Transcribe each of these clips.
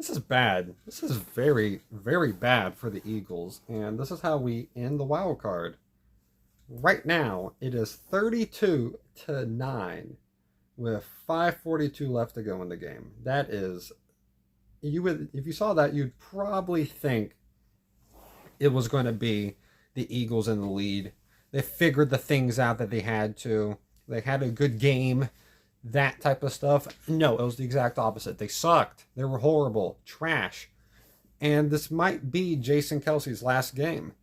This is bad. This is very, very bad for the Eagles. And this is how we end the wild card. Right now, it is 32-9 with 5:42 left to go in the game. That is, you would, if you saw that, you'd probably think it was going to be the Eagles in the lead. They figured the things out that they had to. They had a good game, that type of stuff. No, it was the exact opposite. They sucked. They were horrible, trash. And this might be Jason Kelsey's last game.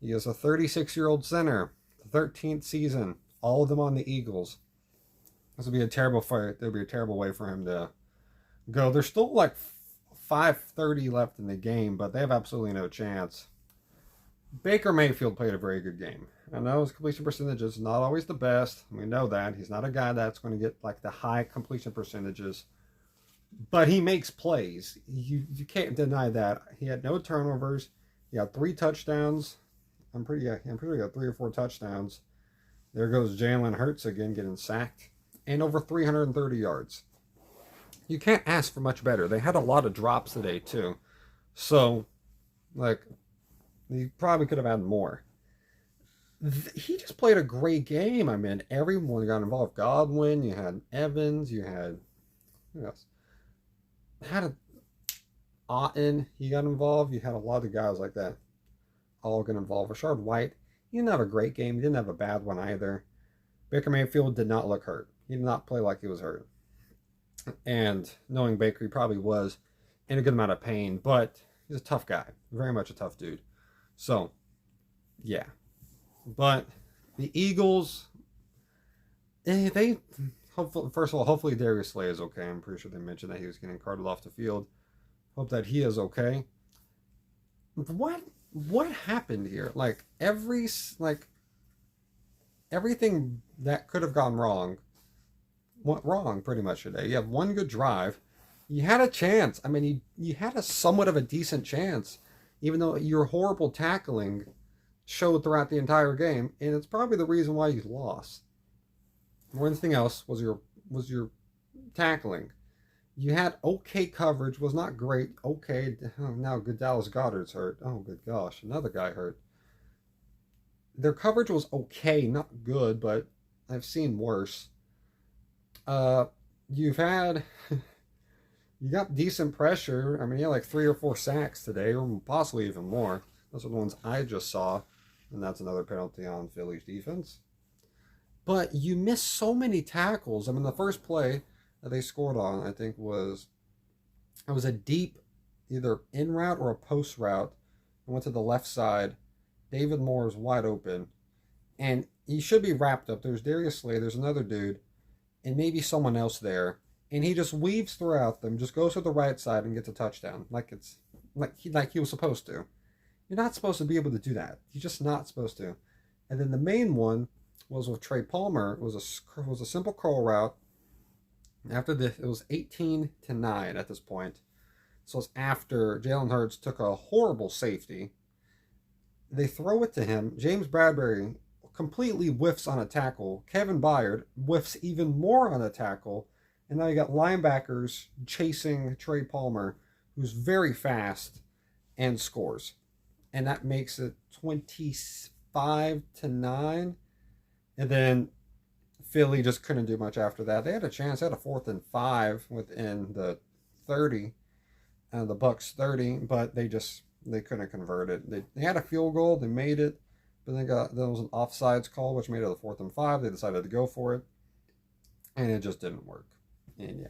He is a 36-year-old center, 13th season, all of them on the Eagles. This would be a terrible fight. There would be a terrible way for him to go. There's still like 5:30 left in the game, but they have absolutely no chance. Baker Mayfield played a very good game. I know his completion percentage is not always the best. We know that. He's not a guy that's going to get like the high completion percentages. But he makes plays. You can't deny that. He had no turnovers. He had 3 touchdowns. I'm pretty sure he got 3 or 4 touchdowns. There goes Jalen Hurts again getting sacked. And over 330 yards. You can't ask for much better. They had a lot of drops today too. So, like, he probably could have had more. He just played a great game. I mean, everyone got involved. Godwin, you had Evans, you had, who else? Had a Otten, he got involved. You had a lot of guys like that all get involved. Rashard White, he didn't have a great game. He didn't have a bad one either. Baker Mayfield did not look hurt. He did not play like he was hurt. And knowing Baker, he probably was in a good amount of pain, but he's a tough guy. Very much a tough dude. So, yeah. But the Eagles, they hopefully, first of all, hopefully Darius Slay is okay. I'm pretty sure they mentioned that he was getting carted off the field. Hope that he is okay. What happened here? Like everything that could have gone wrong went wrong pretty much today. You have one good drive. You had a chance. I mean, you had a somewhat of a decent chance, even though your horrible tackling showed throughout the entire game, and it's probably the reason why you lost. More than anything else was your tackling. You had okay coverage, was not great. Okay, now good Dallas Goedert's hurt. Oh, good gosh, another guy hurt. Their coverage was okay, not good, but I've seen worse. You've had, you got decent pressure. I mean, you had like 3 or 4 sacks today, or possibly even more. Those are the ones I just saw, and that's another penalty on Philly's defense. But you missed so many tackles. I mean, the first play that they scored on, I think, was a deep, either in route or a post route. I went to the left side. David Moore is wide open, and he should be wrapped up. There's Darius Slay, there's another dude, and maybe someone else there, and he just weaves throughout them, just goes to the right side and gets a touchdown, like he was supposed to. You're not supposed to be able to do that. You're just not supposed to. And then the main one was with Trey Palmer. It was a simple curl route. After this, it was 18-9 at this point. So it's after Jalen Hurts took a horrible safety. They throw it to him. James Bradbury completely whiffs on a tackle. Kevin Byard whiffs even more on a tackle. And now you got linebackers chasing Trey Palmer, who's very fast, and scores. And that makes it 25-9. And then Philly just couldn't do much after that. They had a chance. They had a 4th and 5 within the 30, the Bucks 30, but they couldn't convert it. They had a field goal. They made it, but there was an offsides call, which made it a 4th and 5. They decided to go for it, and it just didn't work. And yeah,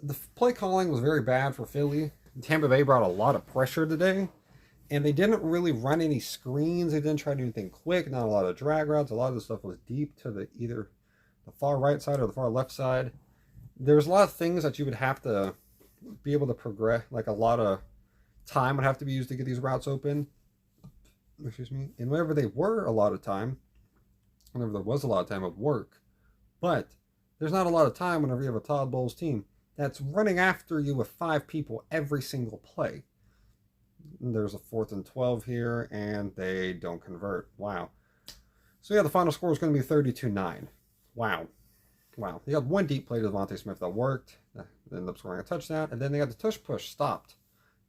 the play calling was very bad for Philly. Tampa Bay brought a lot of pressure today, and they didn't really run any screens. They didn't try to do anything quick. Not a lot of drag routes. A lot of the stuff was deep to either the far right side or the far left side. There's a lot of things that you would have to be able to progress. Like a lot of time would have to be used to get these routes open. Excuse me. And whenever they were a lot of time, whenever there was a lot of time of work, but there's not a lot of time whenever you have a Todd Bowles team that's running after you with 5 people every single play. There's a 4th and 12 here, and they don't convert. Wow. So yeah, the final score is going to be 32-9. Wow. Wow. He had one deep play to Devontae Smith that worked. Ended up scoring a touchdown. And then they got the tush push stopped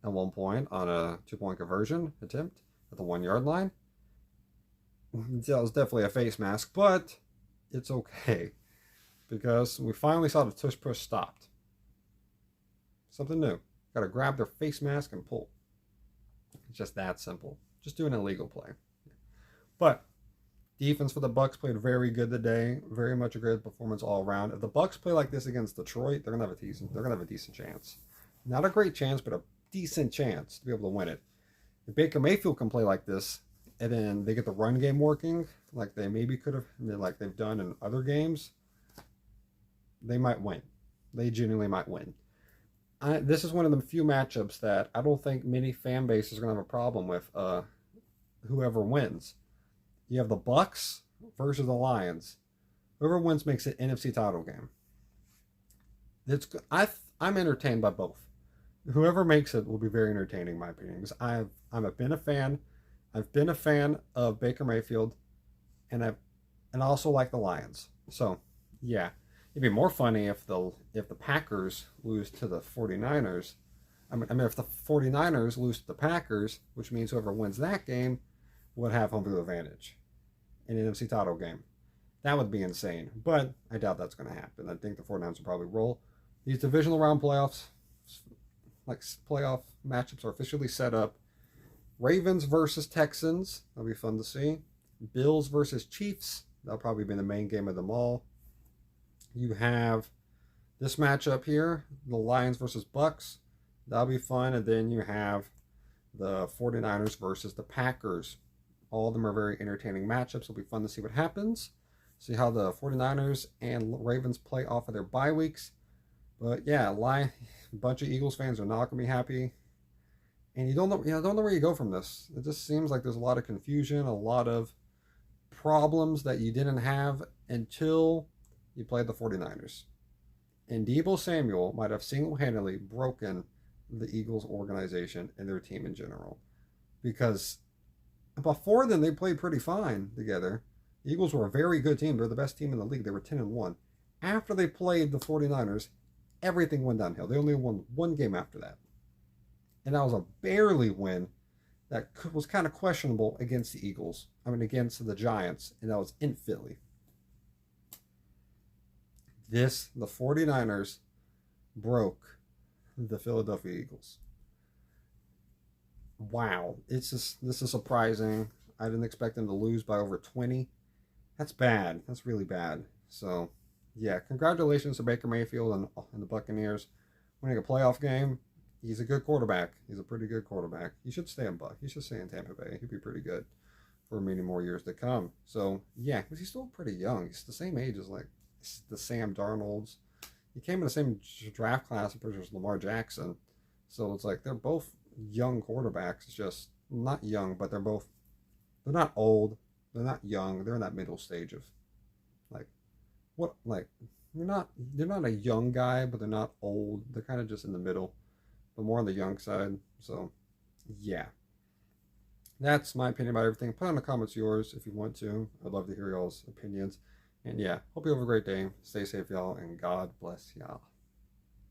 at one point on a 2-point conversion attempt at the 1-yard line. That was definitely a face mask, but it's okay because we finally saw the tush push stopped. Something new. Got to grab their face mask and pull. It's just that simple. Just do an illegal play. But defense for the Bucs played very good today. Very much a great performance all around. If the Bucs play like this against Detroit, they're gonna have a decent chance. Not a great chance, but a decent chance to be able to win it. If Baker Mayfield can play like this, and then they get the run game working, like they maybe could have, like they've done in other games, they might win. They genuinely might win. This is one of the few matchups that I don't think many fan bases are going to have a problem with whoever wins. You have the Bucs versus the Lions. Whoever wins makes it NFC title game. I'm entertained by both. Whoever makes it will be very entertaining, in my opinion, because I've been a fan. I've been a fan of Baker Mayfield, and I also like the Lions. So, yeah. It'd be more funny if the Packers lose to the 49ers. I mean, if the 49ers lose to the Packers, which means whoever wins that game would have home field advantage in an NFC title game. That would be insane, but I doubt that's going to happen. I think the 49ers will probably roll. These divisional round playoffs, like playoff matchups, are officially set up. Ravens versus Texans. That'll be fun to see. Bills versus Chiefs. That'll probably be the main game of them all. You have this matchup here, the Lions versus Bucs. That'll be fun. And then you have the 49ers versus the Packers. All of them are very entertaining matchups. It'll be fun to see what happens. See how the 49ers and Ravens play off of their bye weeks. But yeah, a bunch of Eagles fans are not going to be happy. And you don't know where you go from this. It just seems like there's a lot of confusion, a lot of problems that you didn't have until you played the 49ers. And Deebo Samuel might have single-handedly broken the Eagles organization and their team in general. Because before then, they played pretty fine together. The Eagles were a very good team. They're the best team in the league. They were 10-1. After they played the 49ers, everything went downhill. They only won one game after that. And that was a barely win that was kind of questionable against the Eagles. Against the Giants. And that was in Philly. The 49ers broke the Philadelphia Eagles. Wow. This is surprising. I didn't expect them to lose by over 20. That's bad. That's really bad. So, yeah, congratulations to Baker Mayfield and the Buccaneers winning a playoff game. He's a good quarterback. He's a pretty good quarterback. He should stay in He should stay in Tampa Bay. He'd be pretty good for many more years to come. So, yeah, because he's still pretty young. He's the same age as, like, the Sam Darnolds. He came in the same draft class as Lamar Jackson. So it's like they're both young quarterbacks. It's just not young, but they're not old. They're not young. They're in that middle stage of they're not a young guy, but they're not old. They're kind of just in the middle, but more on the young side. So yeah. That's my opinion about everything. Put in the comments yours if you want to. I'd love to hear y'all's opinions. And yeah, hope you have a great day. Stay safe, y'all, and God bless y'all.